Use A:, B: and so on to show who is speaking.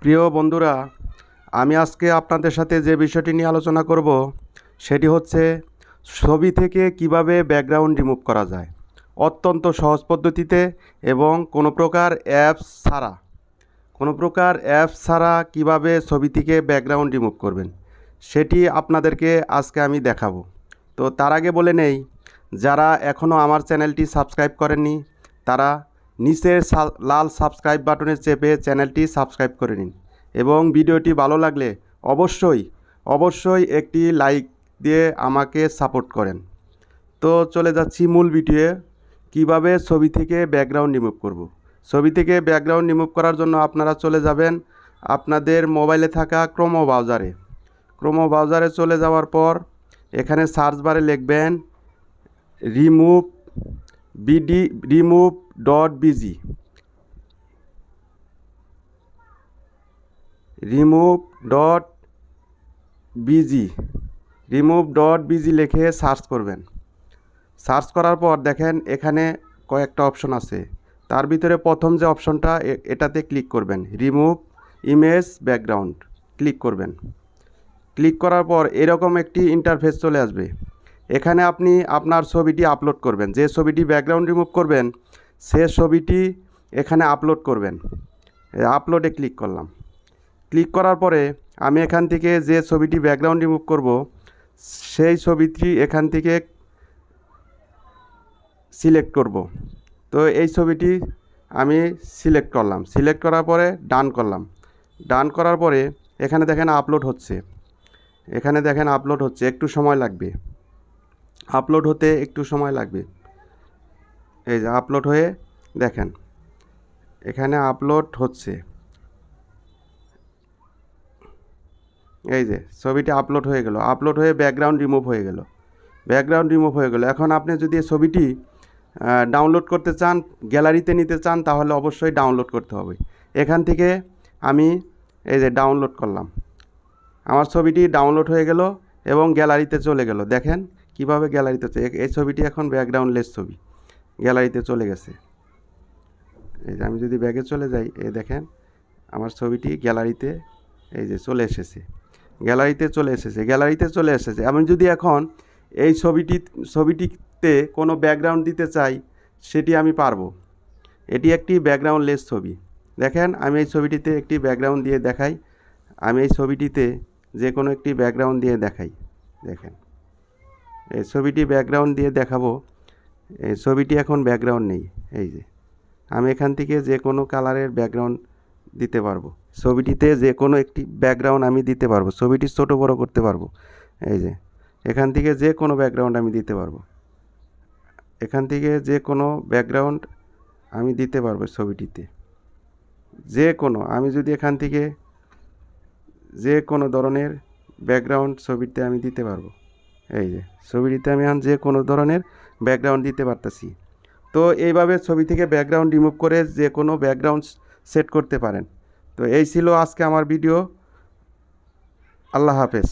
A: প্রিয় বন্ধুরা, আমি আজকে আপনাদের সাথে যে বিষয়টি নিয়ে আলোচনা করব সেটি হচ্ছে ছবি থেকে কিভাবে ব্যাকগ্রাউন্ড রিমুভ করা যায় অত্যন্ত সহজ পদ্ধতিতে এবং কোনো প্রকার অ্যাপস ছাড়া কিভাবে ছবি থেকে ব্যাকগ্রাউন্ড রিমুভ করবেন সেটি আপনাদেরকে আজকে আমি দেখাবো। তো তার আগে বলে নেই, যারা এখনও আমার চ্যানেলটি সাবস্ক্রাইব করেননি তারা নিচের লাল সাবস্ক্রাইব বাটনে চেপে চ্যানেলটি সাবস্ক্রাইব করে নিন এবং ভিডিওটি ভালো লাগলে অবশ্যই একটি লাইক দিয়ে আমাকে সাপোর্ট করেন। তো চলে যাচ্ছি মূল ভিডিওয়ে, কিভাবে ছবি থেকে ব্যাকগ্রাউন্ড রিমুভ করব। ছবি থেকে ব্যাকগ্রাউন্ড রিমুভ করার জন্য আপনারা চলে যাবেন আপনাদের মোবাইলে থাকা ক্রোম ব্রাউজারে চলে যাওয়ার পর এখানে সার্চ বারে লিখবেন remove.bg remove.bg লিখে সার্চ করবেন। সার্চ করার পর দেখেন এখানে কয়েকটা অপশন আছে, তার ভিতরে প্রথম যে অপশনটা এটাতে ক্লিক করবেন, রিমুভ ইমেজ ব্যাকগ্রাউন্ড ক্লিক করবেন। ক্লিক করার পর এরকম একটি ইন্টারফেস চলে আসবে। এখানে আপনি আপনার ছবিটি আপলোড করবেন, যে ছবিটি ব্যাকগ্রাউন্ড রিমুভ করবেন সে ছবিটি এখানে আপলোড করবেন। আপলোডে ক্লিক করলাম। ক্লিক করার পরে আমি এখান থেকে যে ছবিটি ব্যাকগ্রাউন্ড রিমুভ করব সেই ছবিটি এখান থেকে সিলেক্ট করব। তো এই ছবিটি আমি সিলেক্ট করলাম। সিলেক্ট করার পরে ডান করলাম। ডান করার পরে এখানে দেখেন আপলোড হচ্ছে। একটু সময় লাগবে, আপলোড হতে একটু সময় লাগবে। এই যে আপলোড হয়ে দেখেন এখানে আপলোড হচ্ছে। এই যে ছবিটি আপলোড হয়ে গেল, আপলোড হয়ে ব্যাকগ্রাউন্ড রিমুভ হয়ে গেল। এখন আপনি যদি ছবিটি ডাউনলোড করতে চান, গ্যালারিতে নিতে চান, তাহলে অবশ্যই ডাউনলোড করতে হবে। এখান থেকে আমি এই যে ডাউনলোড করলাম, আমার ছবিটি ডাউনলোড হয়ে গেল এবং গ্যালারিতে চলে গেল। দেখেন কিভাবে গ্যালারিতে, এই ছবিটি এখন ব্যাকগ্রাউন্ডলেস ছবি, গ্যালারিতে চলে গেছে। এই যে আমি যদি ব্যাগে চলে যাই, এই দেখেন আমার ছবিটি গ্যালারিতে এই যে চলে এসেছে। আমি যদি এখন এই ছবিটিতে কোনো ব্যাকগ্রাউন্ড দিতে চাই সেটি আমি পারবো। এটি একটি ব্যাকগ্রাউন্ডলেস ছবি। দেখেন আমি এই ছবিটিতে একটি ব্যাকগ্রাউন্ড দিয়ে দেখাই। আমি এই ছবিটিতে যে কোনো একটি ব্যাকগ্রাউন্ড দিয়ে দেখাই। দেখেন এই ছবিটি ব্যাকগ্রাউন্ড দিয়ে দেখাবো। এই ছবিটি এখন ব্যাকগ্রাউন্ড নেই। এই যে আমি এখান থেকে যে কোনো কালারের ব্যাকগ্রাউন্ড দিতে পারবো। ছবিটিতে যে কোনো একটি ব্যাকগ্রাউন্ড আমি দিতে পারবো। ছবিটি ছোট বড় করতে পারবো। এই যে এখান থেকে যে কোনো ব্যাকগ্রাউন্ড আমি দিতে পারবো। ছবিটিতে যে কোনো, আমি যদি এখান থেকে যে কোনো ধরনের ব্যাকগ্রাউন্ড ছবিতে আমি দিতে পারবো। এই যে ছবিটিতে আমি এখন যে কোনো ধরনের ব্যাকগ্রাউন্ড দিতে পারতেছি। তো এইভাবে ছবি থেকে ব্যাকগ্রাউন্ড রিমুভ করে যে কোনো ব্যাকগ্রাউন্ড সেট করতে পারেন। তো এই ছিল আজকে আমার ভিডিও। আল্লাহ হাফেজ।